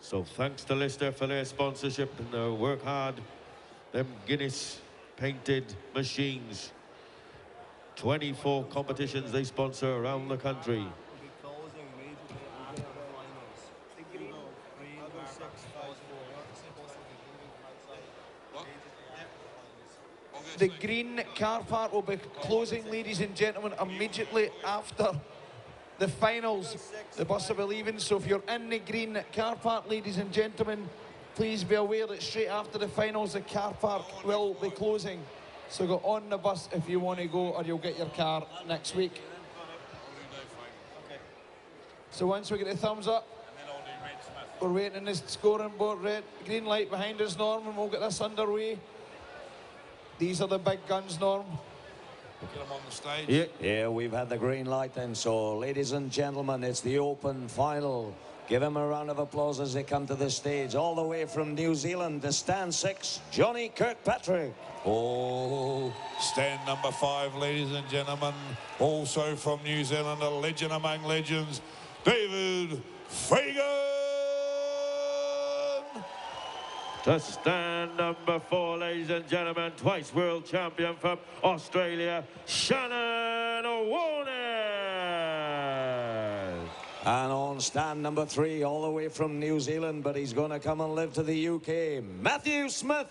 So thanks to Lister for their sponsorship and their work hard. Them Guinness painted machines. 24 competitions they sponsor around the country. The green car park will be closing, ladies and gentlemen, immediately after the finals. The bus will be leaving, so if you're in the green car park, ladies and gentlemen, please be aware that straight after the finals, the car park will be closing. So go on the bus if you want to go, or you'll get your car next week. So once we get the thumbs up, we're waiting on the scoring board. Green light behind us, Norm, and we'll get this underway. These are the big guns, Norm. Get them on the stage. Yeah, we've had the green light then. So, ladies and gentlemen, it's the open final. Give him a round of applause as they come to the stage. All the way from New Zealand, the stand 6, Johnny Kirkpatrick. Oh, stand number 5, ladies and gentlemen. Also from New Zealand, a legend among legends, David Fagan. To stand number 4, ladies and gentlemen, twice world champion from Australia, Shannon Warner. And on stand number 3, all the way from New Zealand, but he's going to come and live to the UK, Matthew Smith.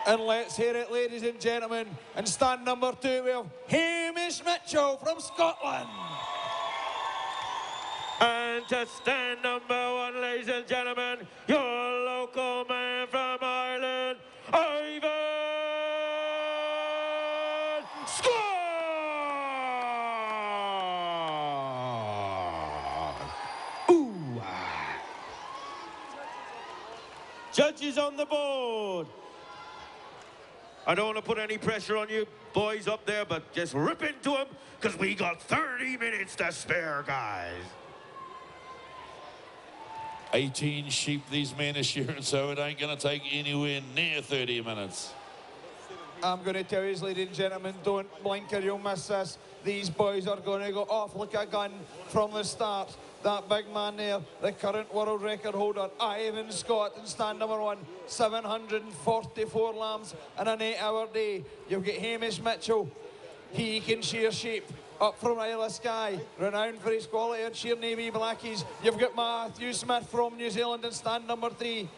And let's hear it, ladies and gentlemen. And stand number 2, we have Hamish Mitchell from Scotland. And to stand number 1, ladies and gentlemen, your local man from Ireland, Ivan Scott! Ooh. Judges on the board. I don't want to put any pressure on you boys up there, but just rip into them, because we got 30 minutes to spare, guys. 18 sheep these men are shearing, so it ain't going to take anywhere near 30 minutes. I'm going to tell you, ladies and gentlemen, don't blink or you'll miss this. These boys are going to go off like a gun from the start. That big man there, the current world record holder, Ivan Scott, in stand number 1, 744 lambs in an 8-hour day. You've got Hamish Mitchell. He can shear sheep. Up from Isle of Skye, renowned for his quality on sheer navy blackies. You've got Matthew Smith from New Zealand in stand number 3.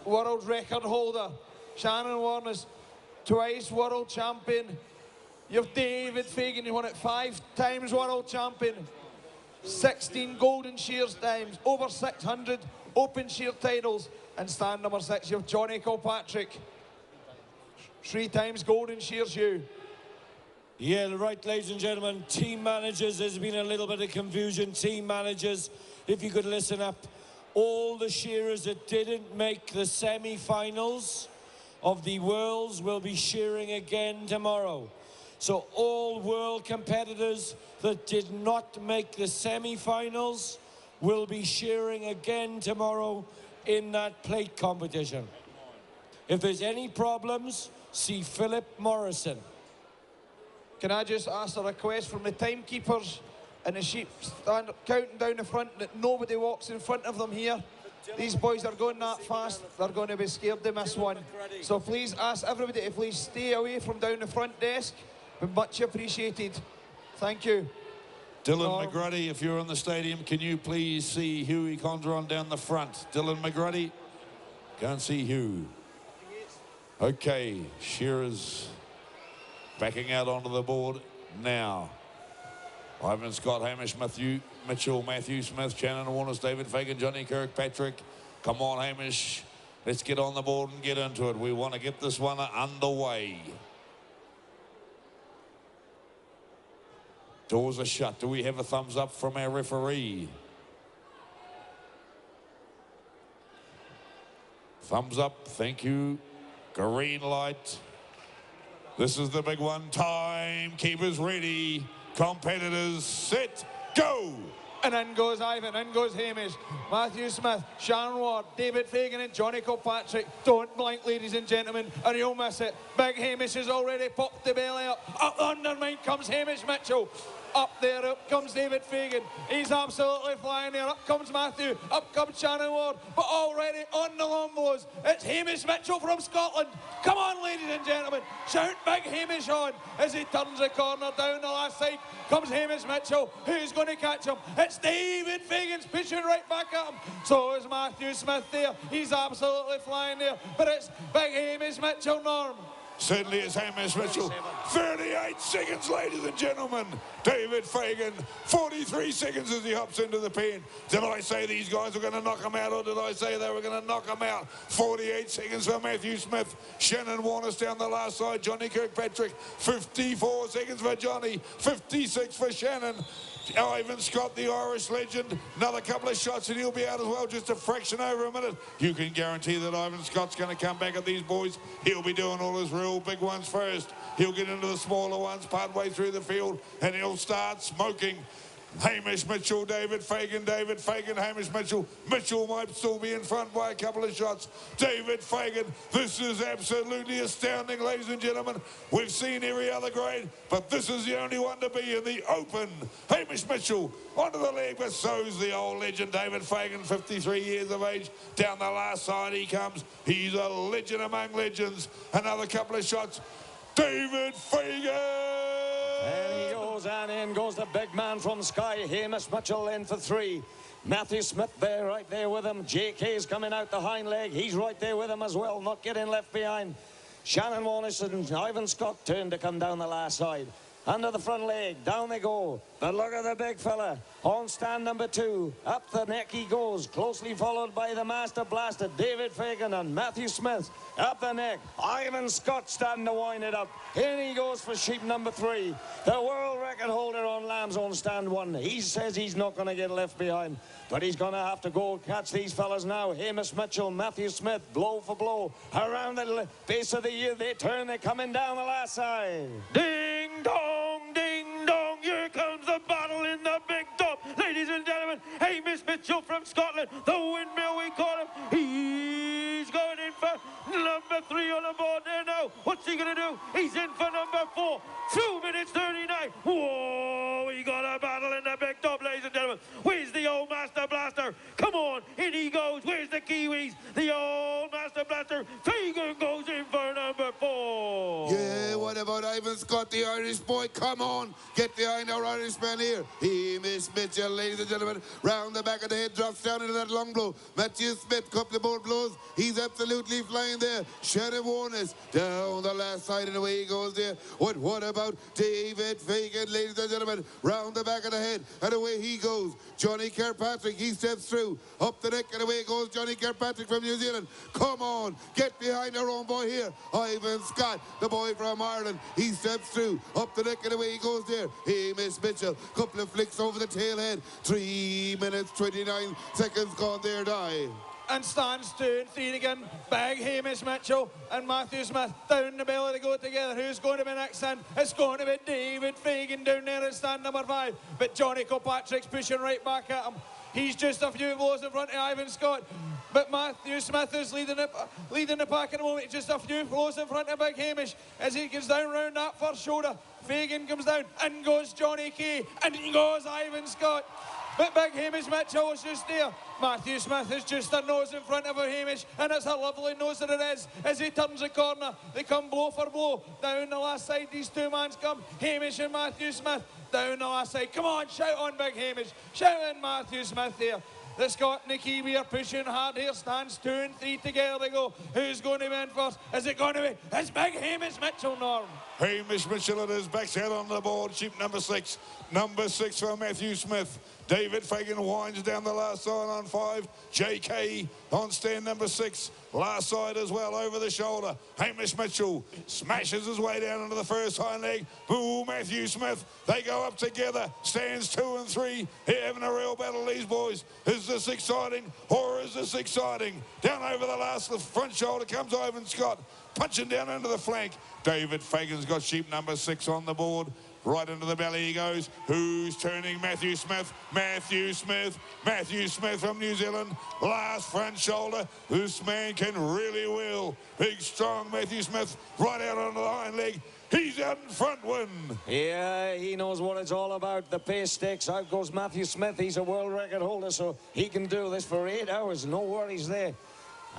World record holder, Shannon Warner's twice world champion. You've David Fagan, who won it 5 times world champion. 16 golden shears times, over 600 open shear titles. And stand number 6, you've Johnny Kilpatrick, 3 times golden shears you. Yeah, right, ladies and gentlemen, team managers, there's been a little bit of confusion. Team managers, if you could listen up, all the shearers that didn't make the semi-finals of the Worlds will be shearing again tomorrow. So all world competitors that did not make the semi-finals will be shearing again tomorrow in that plate competition. If there's any problems, see Philip Morrison. Can I just ask a request from the timekeepers and the sheep stand counting down the front that nobody walks in front of them here? These boys are going that fast, they're going to be scared to miss one. So please ask everybody to please stay away from down the front desk. Be much appreciated. Thank you. Dylan McGruddy, if you're in the stadium, can you please see Hughie Condron down the front? Dylan McGruddy, can't see Hugh. Okay, Shearers backing out onto the board now. Ivan Scott, Hamish Mitchell, Matthew Smith, Shannon Warner, David Fagan, Johnny Kirkpatrick. Come on, Hamish. Let's get on the board and get into it. We want to get this one underway. Doors are shut. Do we have a thumbs up from our referee? Thumbs up. Thank you. Green light. This is the big one. Timekeepers ready. Competitors set. Go! And in goes Ivan, in goes Hamish, Matthew Smith, Sharon Ward, David Fagan and Johnny Kilpatrick. Don't blink, ladies and gentlemen, or you'll miss it. Big Hamish has already popped the belly up. Up the undermine comes Hamish Mitchell. Up there, up comes David Fagan. He's absolutely flying there. Up comes Matthew. Up comes Shannon Ward. But already on the long blows, it's Hamish Mitchell from Scotland. Come on, ladies and gentlemen. Shout big Hamish on as he turns the corner down the last side. Comes Hamish Mitchell. Who's going to catch him? It's David Fagan's pushing right back at him. So is Matthew Smith there. He's absolutely flying there. But it's big Hamish Mitchell, Norm. Certainly is Hamish Mitchell. 38 seconds, ladies and gentlemen. David Fagan, 43 seconds as he hops into the pen. Did I say these guys were going to knock him out, or did I say they were going to knock him out? 48 seconds for Matthew Smith. Shannon Warner's down the last side. Johnny Kirkpatrick, 54 seconds for Johnny. 56 for Shannon. Ivan Scott, the Irish legend, another couple of shots and he'll be out as well, just a fraction over a minute. You can guarantee that Ivan Scott's going to come back at these boys. He'll be doing all his real big ones first. He'll get into the smaller ones partway through the field and he'll start smoking. Hamish Mitchell, David Fagan, Hamish Mitchell. Mitchell might still be in front by a couple of shots. David Fagan, this is absolutely astounding, ladies and gentlemen. We've seen every other grade, but this is the only one to be in the open. Hamish Mitchell onto the leg, but so's the old legend, David Fagan, 53 years of age. Down the last side he comes. He's a legend among legends. Another couple of shots. David Fagan! And he goes, and in goes the big man from Skye, Hamish Mitchell in for 3. Matthew Smith there, right there with him. JK's coming out the hind leg. He's right there with him as well, not getting left behind. Shannon Warnish and Ivan Scott turn to come down the last side. Under the front leg, down they go. But look at the big fella. On stand number 2. Up the neck he goes, closely followed by the Master Blaster, David Fagan and Matthew Smith. Up the neck, Ivan Scott starting to wind it up. In he goes for sheep number 3. The world record holder on lambs on stand 1. He says he's not going to get left behind, but he's going to have to go catch these fellas now. Hamish Mitchell, Matthew Smith, blow for blow. Around the base of the ear, they turn, they're coming down the last side. Ding dong, ding dong, here comes the battle in the big top. Ladies and gentlemen, Hamish Mitchell from Scotland, the windmill we call him. He's going in for number 3 on the board there now. What's he going to do? He's in for number 4. 2 minutes 39. Whoa, we got a battle in the big top, ladies and gentlemen. Where's the old Master Blaster? Come on, in he goes. Where's the Kiwis? The old Master Blaster. Fagan goes in for number 4. Yeah, what about Ivan Scott, the Irish boy? Come on, get behind our Irishman here. Hamish Mitchell, ladies and gentlemen, round the back of the head, drops down into that long blow. Matthew Smith, couple of more blows. He's absolutely flying there. Shannon Warnes down the last side and away he goes there. What about David Fagan, ladies and gentlemen, round the back of the head and away he goes. Johnny Kirkpatrick, he steps through. Up the neck and away goes Johnny Kirkpatrick from New Zealand. Come on, get behind our own boy here. Ivan Scott, the boy from Ireland, he steps through. Up the neck and away he goes there. Hamish Mitchell, couple of flicks over the tail head. 3 minutes 29 seconds gone there, die. And stands 2 and 3 again. Big Hamish Mitchell and Matthew Smith down the belly to go together. Who's going to be next then? It's going to be David Fagan down there in stand number 5. But Johnny Kirkpatrick's pushing right back at him. He's just a few blows in front of Ivan Scott. But Matthew Smith is leading the pack at the moment. Just a few blows in front of Big Hamish as he gets down round that first shoulder. Fagan comes down, and goes Johnny Kay, and goes Ivan Scott. But Big Hamish Mitchell is just there. Matthew Smith is just a nose in front of her, Hamish, and it's a lovely nose that it is. As he turns the corner, they come blow for blow. Down the last side, these two mans come, Hamish and Matthew Smith. Down the last side, come on, shout on Big Hamish, shout on Matthew Smith here. The Scot and the Kiwi are pushing hard here. Stands 2 and 3 together they go. Who's going to win first? Is it going to be? It's Big Hamish Mitchell, Norm. Hamish Mitchell at his backside on the board. Sheep number 6. Number 6 for Matthew Smith. David Fagan winds down the last side on 5. JK on stand number 6. Last side as well, over the shoulder. Hamish Mitchell smashes his way down into the first hind leg. Ooh, Matthew Smith. They go up together. Stands 2 and 3. They're having a real battle, these boys. Is this exciting or is this exciting? Down over the last front shoulder comes Ivan Scott. Punching down into the flank. David Fagan's got sheep number 6 on the board. Right into the belly he goes. Who's turning? Matthew Smith. Matthew Smith. Matthew Smith from New Zealand. Last front shoulder. This man can really wheel. Big, strong Matthew Smith right out onto the hind leg. He's out in front one. Yeah, he knows what it's all about. The pace stakes. Out goes Matthew Smith. He's a world record holder, so he can do this for 8 hours. No worries there.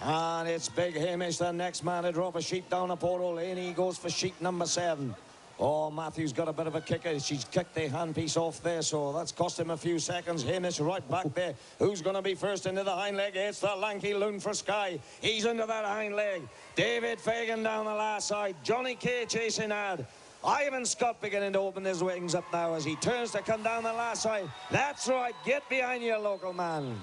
And it's Big Hamish, the next man to drop a sheep down a portal lane. He goes for sheep number 7. Oh, Matthew's got a bit of a kicker. She's kicked the handpiece off there, so that's cost him a few seconds. Hamish right back there. Who's going to be first into the hind leg? It's the lanky loon for Sky. He's into that hind leg. David Fagan down the last side. Johnny Kay chasing hard. Ivan Scott beginning to open his wings up now as he turns to come down the last side. That's right. Get behind your local man.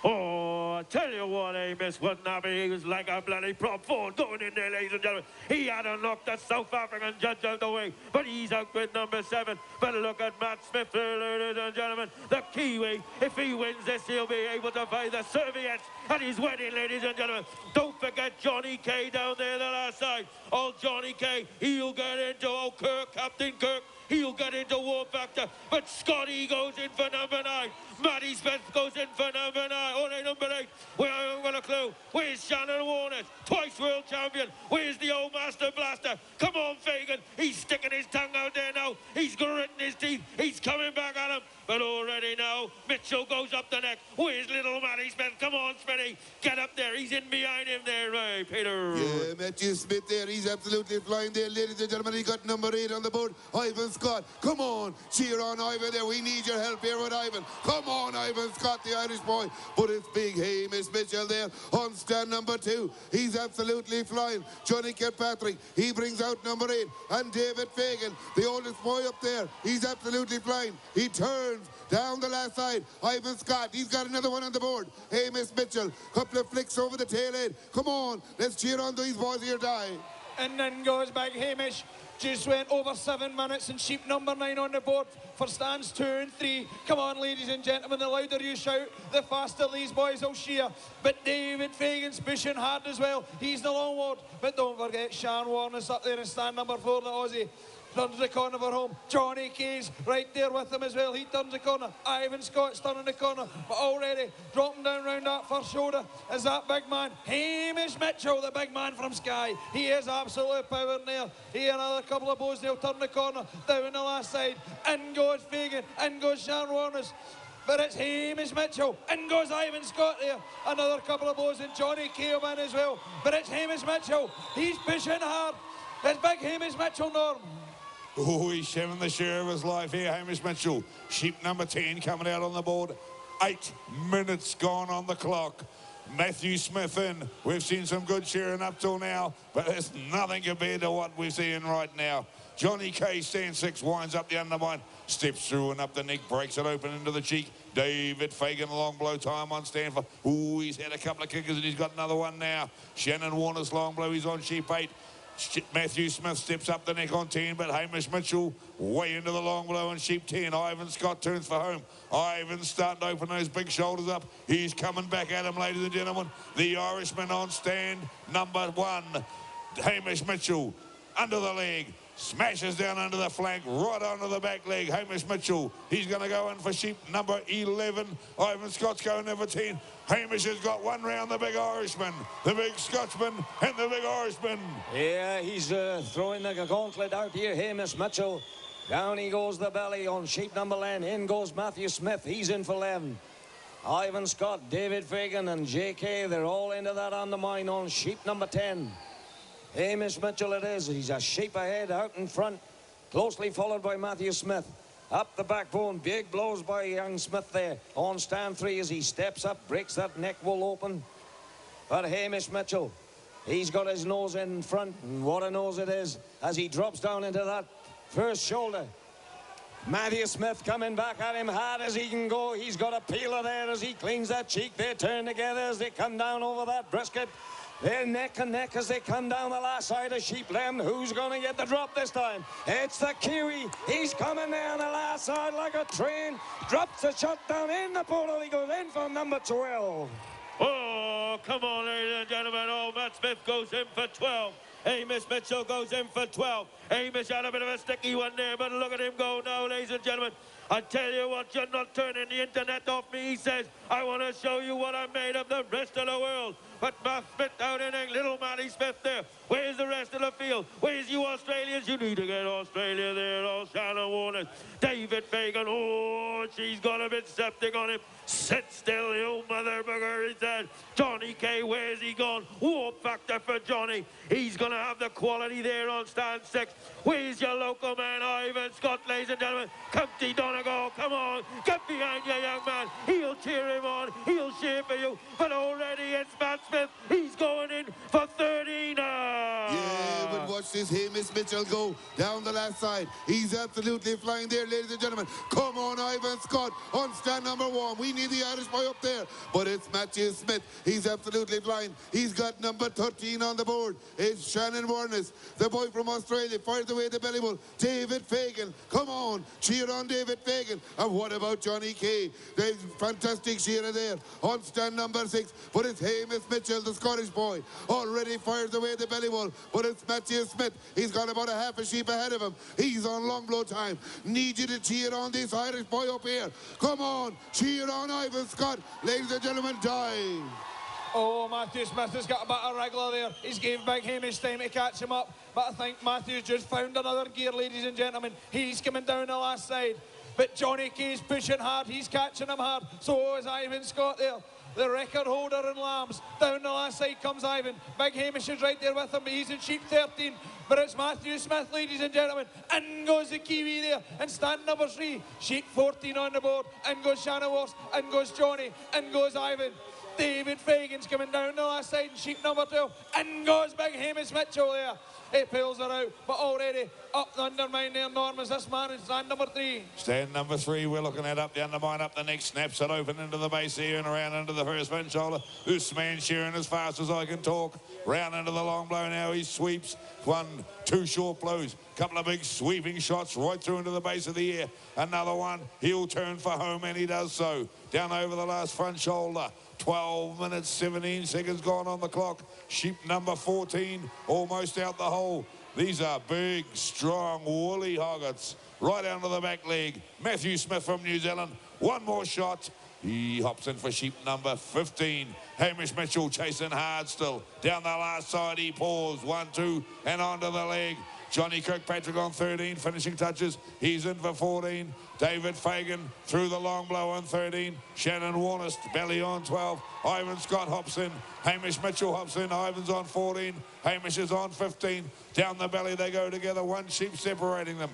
Oh, I tell you what, Amos wasn't happy. He was like a bloody prop four going in there, ladies and gentlemen. He had to knock the South African judge out the way, but he's out with number 7. But look at Matt Smith, ladies and gentlemen. The Kiwi, if he wins this, he'll be able to buy the serviettes at his wedding, ladies and gentlemen. Don't forget Johnny Kay down there the last side. Oh, Johnny Kay, he'll get into, oh, Kirk, Captain Kirk. He'll get into War Factor, but Scotty goes in for number 9. Matty Smith goes in for number 9. Oh, no, number 8. We haven't got a clue. Where's Shannon Warner? Twice world champion. Where's the old Master Blaster? Come on, Fagan. He's sticking his tongue out there now. He's gritting his teeth. He's coming back at him. But already now, Mitchell goes up the neck. Where's little Matty Smith? Come on, Smitty. Get up there. He's in behind him there, right, Peter? Yeah, Matthew Smith there. He's absolutely flying there, ladies and gentlemen. He got number 8 on the board. Ivan Scott. Come on. Cheer on Ivan there. We need your help here with Ivan. Come on, Ivan Scott, the Irish boy. But it's Big Hamish Mitchell there on stand number 2. He's absolutely flying. Johnny Kirkpatrick. He brings out number 8. And David Fagan, the oldest boy up there. He's absolutely flying. He turns down the last side. Ivan Scott, he's got another one on the board. Hamish Mitchell, couple of flicks over the tail end. Come on, let's cheer on these boys here, die. And then goes back Hamish. Just went over 7 minutes and sheep number 9 on the board for stands 2 and 3. Come on, ladies and gentlemen, the louder you shout, the faster these boys will shear. But David Fagan's pushing hard as well. He's the long ward. But don't forget Sean Warner's up there in stand number 4, the Aussie. Turns the corner for home. Johnny Kay's right there with him as well. He turns the corner. Ivan Scott's turning the corner. But already dropping down round that first shoulder is that big man, Hamish Mitchell, the big man from Sky. He is absolute power in there. He and another couple of boys, they'll turn the corner down the last side. In goes Fagan. In goes Sean Warners. But it's Hamish Mitchell. In goes Ivan Scott there. Another couple of boys and Johnny Kay in as well. But it's Hamish Mitchell. He's pushing hard. It's big Hamish Mitchell, Norm. Oh, he's having the share of his life here, Hamish Mitchell. Sheep number 10 coming out on the board. 8 minutes gone on the clock. Matthew Smith in. We've seen some good shearing up till now, but it's nothing compared to what we're seeing right now. Johnny Kay, stand 6, winds up the undermine, steps through and up the neck, breaks it open into the cheek. David Fagan, long blow time on stand for. Oh, he's had a couple of kickers and he's got another one now. Shannon Warner's long blow, he's on sheep 8. Matthew Smith steps up the neck on 10, but Hamish Mitchell way into the long blow on sheep 10. Ivan Scott turns for home. Ivan's starting to open those big shoulders up. He's coming back at him, ladies and gentlemen. The Irishman on stand number 1. Hamish Mitchell under the leg. Smashes down under the flank, right onto the back leg. Hamish Mitchell, he's going to go in for sheep number 11. Ivan Scott's going in for 10. Hamish has got one round, the big Irishman, the big Scotsman, and the big Irishman. Yeah, he's throwing the gauntlet out here, Hamish Mitchell. Down he goes the belly on sheep number 11. In goes Matthew Smith, he's in for 11. Ivan Scott, David Fagan, and JK, they're all into that undermine on sheep number 10. Hamish Mitchell it is. He's a sheep ahead out in front, closely followed by Matthew Smith. Up the backbone, big blows by young Smith there on stand 3 as he steps up, breaks that neck wool open. But Hamish Mitchell, he's got his nose in front, and what a nose it is as he drops down into that first shoulder. Matthew Smith coming back at him hard as he can go. He's got a peeler there as he cleans that cheek. They turn together as they come down over that brisket. They're neck and neck as they come down the last side of sheep land. Who's going to get the drop this time? It's the Kiwi. He's coming down the last side like a train. Drops the shot down in the portal. He goes in for number 12. Oh, come on, ladies and gentlemen. Oh, Matt Smith goes in for 12. Hamish Mitchell goes in for 12. Hamish had a bit of a sticky one there, but look at him go now, ladies and gentlemen. I tell you what, you're not turning the internet off me, he says. I want to show you what I made of the rest of the world. But Matt Smith down in a little Matty Smith there. Where's the rest of the field? Where's you Australians? You need to get Australia there. Oh, Shannon Warner. David Fagan. Oh, she's got a bit septic on him. Sit still, you mother bugger, he said. Johnny K, where's he gone? Warp factor for Johnny. He's going to have the quality there on stand 6. Where's your local man, Ivan Scott, ladies and gentlemen? County Donegal, come on. Get behind your young man. He'll cheer him on. He'll cheer for you. But already it's Matt Smith. He's going in for 13. Yeah, but watch this Hamish Mitchell go down the last side. He's absolutely flying there, ladies and gentlemen. Come on, Ivan Scott, on stand number 1. We need the Irish boy up there. But it's Matthew Smith. He's absolutely flying. He's got number 13 on the board. It's Shannon Warnes, the boy from Australia. Fires away the belly ball. David Fagan. Come on, cheer on David Fagan. And what about Johnny Kay? There's fantastic cheer there on stand number 6. But it's Hamish Mitchell, the Scottish boy. Already fires away the belly ball. But it's Matthew Smith. He's got about a half a sheep ahead of him. He's on long blow time. Need you to cheer on this Irish boy up here. Come on, cheer on Ivan Scott. Ladies and gentlemen, dive. Oh, Matthew Smith has got a bit of wriggler there. He's gave Big Hamish time to catch him up. But I think Matthew's just found another gear, ladies and gentlemen. He's coming down the last side. But Johnny Kay's pushing hard. He's catching him hard. So is Ivan Scott there. The record holder in lambs. Down the last side comes Ivan. Big Hamish is right there with him. He's in sheep 13. But it's Matthew Smith, ladies and gentlemen. In goes the Kiwi there. And stand number 3. Sheep 14 on the board. In goes Shannon Wars. In goes Johnny. In goes Ivan. David Fagan's coming down the last side in sheep number 12. In goes Big Hamish Mitchell there. He pulls her out, but already up the undermine there, Norman's this man in stand number 3. Stand number 3, we're looking at up the undermine, up the neck, snaps it open into the base here and around into the first front shoulder. This man Shearing as fast as I can talk. Round into the long blow now, he sweeps. 1, 2 short blows. Couple of big sweeping shots right through into the base of the ear. Another one, he'll turn for home and he does so. Down over the last front shoulder. 12 minutes, 17 seconds gone on the clock. Sheep number 14, almost out the hole. These are big, strong, woolly hoggets. Right down to the back leg. Matthew Smith from New Zealand. One more shot. He hops in for sheep number 15. Hamish Mitchell chasing hard still. Down the last side, he paused. 1, 2, and onto the leg. Johnny Kirkpatrick on 13, finishing touches. He's in for 14. David Fagan through the long blow on 13. Shannon Warnest, belly on 12. Ivan Scott hops in. Hamish Mitchell hops in. Ivan's on 14. Hamish is on 15. Down the belly they go together. 1 sheep separating them.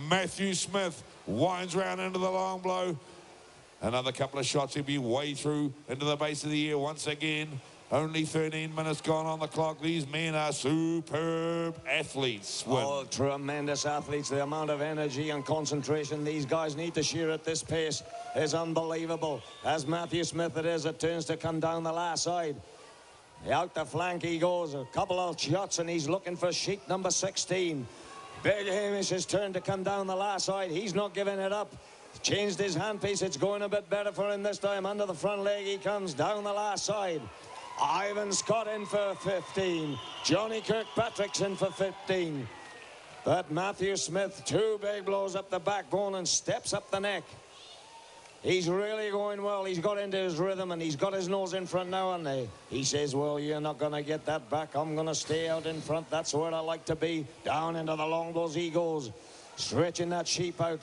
Matthew Smith winds round into the long blow. Another couple of shots. He'll be way through into the base of the ear once again. Only 13 minutes gone on the clock. These men are superb athletes. Oh, tremendous athletes. The amount of energy and concentration these guys need to shear at this pace is unbelievable. As Matthew Smith it is, it turns to come down the last side. Out the flank he goes. A couple of shots and he's looking for sheep number 16. Big Hamish has turned to come down the last side. He's not giving it up. Changed his handpiece. It's going a bit better for him this time. Under the front leg he comes down the last side. Ivan Scott in for 15. Johnny Kirkpatrick's in for 15. But Matthew Smith, 2 big blows up the backbone and steps up the neck. He's really going well. He's got into his rhythm and he's got his nose in front now. And he says, well, you're not going to get that back. I'm going to stay out in front. That's where I like to be. Down into the long blows he goes. Stretching that sheep out.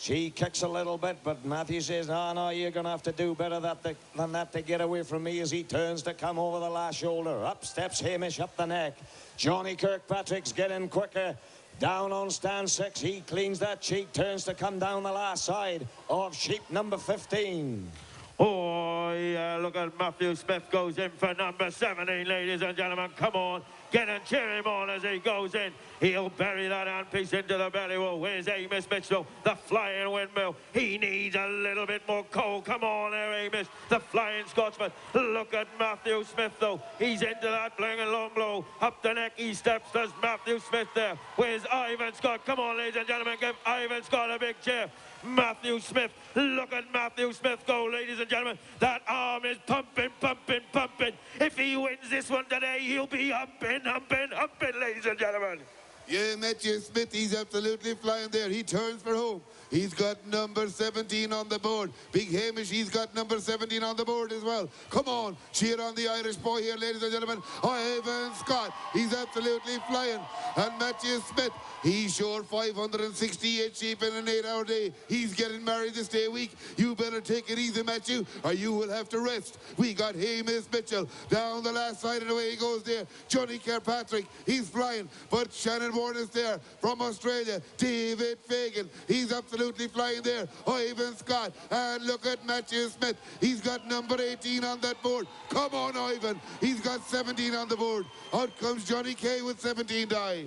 She kicks a little bit, but Matthew says, no, you're going to have to do better than that to get away from me as he turns to come over the last shoulder. Up steps Hamish up the neck. Johnny Kirkpatrick's getting quicker. Down on stand 6, he cleans that cheek, turns to come down the last side of sheep number 15. Oh, yeah, look at Matthew Smith goes in for number 17, ladies and gentlemen. Come on, get and cheer him on as he goes in. He'll bury that handpiece into the belly. Well, where's Hamish Mitchell, the flying windmill? He needs a little bit more coal. Come on there, Hamish, the flying Scotsman. Look at Matthew Smith, though. He's into that bling and long blow. Up the neck he steps. There's Matthew Smith there. Where's Ivan Scott? Come on, ladies and gentlemen, give Ivan Scott a big cheer. Matthew Smith, look at Matthew Smith go, ladies and gentlemen. That arm is pumping, pumping, pumping. If he wins this one today, he'll be up in humping, ladies and gentlemen. Yeah, Matthew Smith, he's absolutely flying there. He turns for home. He's got number 17 on the board. Big Hamish, he's got number 17 on the board as well. Come on, cheer on the Irish boy here, ladies and gentlemen. Ivan Scott, he's absolutely flying. And Matthew Smith, he's sure 568 sheep in an 8-hour day. He's getting married this day week. You better take it easy, Matthew, or you will have to rest. We got Hamish Mitchell down the last side, and away he goes there. Johnny Kirkpatrick, he's flying, but Shannon Warren is there from Australia. David Fagan, he's absolutely flying there. Ivan Scott, and look at Matthew Smith. He's got number 18 on that board. Come on, Ivan. He's got 17 on the board. Out comes Johnny Kay with 17 die.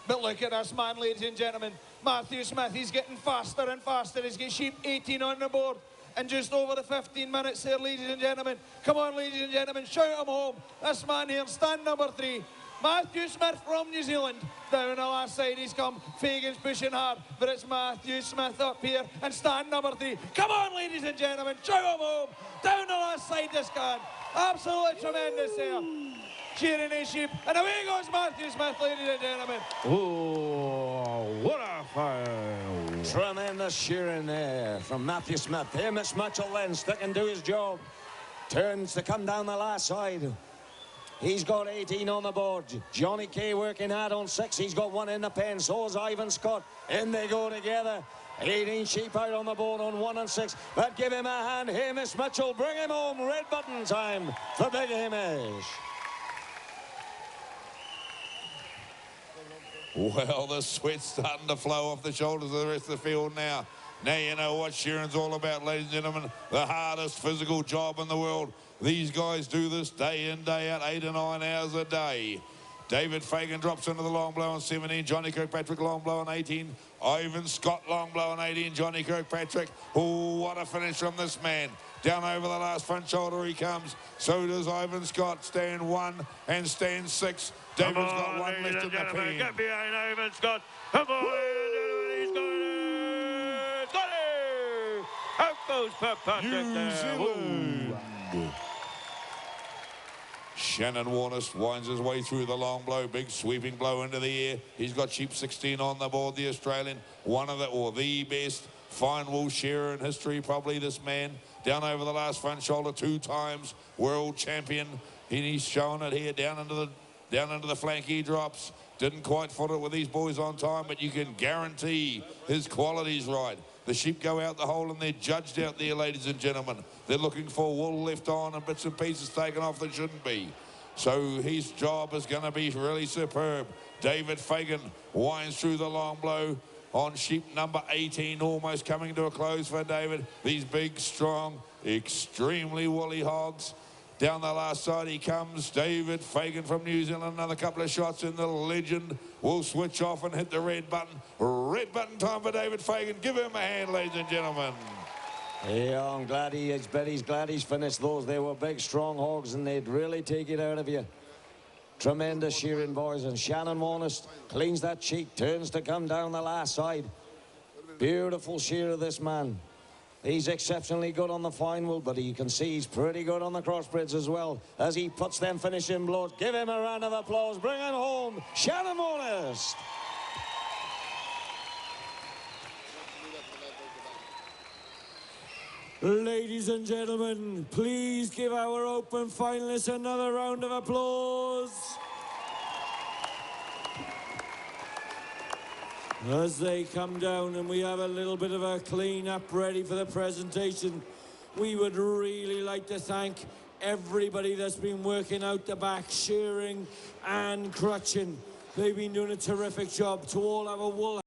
But look at this man, ladies and gentlemen. Matthew Smith, he's getting faster and faster. He's got sheep 18 on the board. And just over the 15 minutes here, ladies and gentlemen. Come on, ladies and gentlemen, shout him home. This man here, stand number 3. Matthew Smith from New Zealand. Down the last side he's come. Fagan's pushing hard, but it's Matthew Smith up here and stand number 3. Come on, ladies and gentlemen, shout him home. Down the last side this can. Absolutely tremendous here. Shearing his sheep, and away goes Matthew Smith, ladies and gentlemen. Oh, what a fire. Tremendous shearing there from Matthew Smith. Hamish Mitchell then sticking to his job. Turns to come down the last side. He's got 18 on the board. Johnny Kay working hard on 6. He's got 1 in the pen. So is Ivan Scott. In they go together. 18 sheep out on the board on 1 and 6. But give him a hand. Hamish Mitchell, bring him home. Red button time for Big Hamish. Well, the sweat's starting to flow off the shoulders of the rest of the field now. Now you know what shearing's all about, ladies and gentlemen. The hardest physical job in the world. These guys do this day in, day out, 8 to 9 hours a day. David Fagan drops into the long blow on 17. Johnny Kirkpatrick long blow on 18. Ivan Scott long blow on 18. Johnny Kirkpatrick. Oh, what a finish from this man. Down over the last front shoulder he comes. So does Ivan Scott. Stand 1 and stand 6. David's got 1 left in the pen. Get behind Ivan Scott. Come on, ladies and gentlemen. He's got it. Out goes Kirkpatrick there. Zealand. Shannon Warness winds his way through the long blow, big sweeping blow into the air. He's got sheep 16 on the board, the Australian, one of the best fine wool shearer in history, probably this man. Down over the last front shoulder, 2 times world champion. He's showing it here down into the flank he drops. Didn't quite foot it with these boys on time, but you can guarantee his quality's right. The sheep go out the hole and they're judged out there, ladies and gentlemen. They're looking for wool left on and bits and pieces taken off that shouldn't be. So his job is going to be really superb. David Fagan winds through the long blow on sheep number 18, almost coming to a close for David. These big, strong, extremely woolly hogs. Down the last side he comes, David Fagan from New Zealand. Another couple of shots and the legend will switch off and hit the red button. Red button time for David Fagan. Give him a hand, ladies and gentlemen. Yeah, I'm glad he's glad he's finished those. They were big, strong hogs, and they'd really take it out of you. Tremendous shearing, boys. And Shannon Warness cleans that cheek, turns to come down the last side. Beautiful shearer, this man. He's exceptionally good on the fine wool, but you can see he's pretty good on the crossbreds as well as he puts them finishing blows. Give him a round of applause. Bring him home, Shannon Warness. Ladies and gentlemen, please give our open finalists another round of applause. As they come down and we have a little bit of a clean-up ready for the presentation, we would really like to thank everybody that's been working out the back, shearing and crutching. They've been doing a terrific job. To all our wool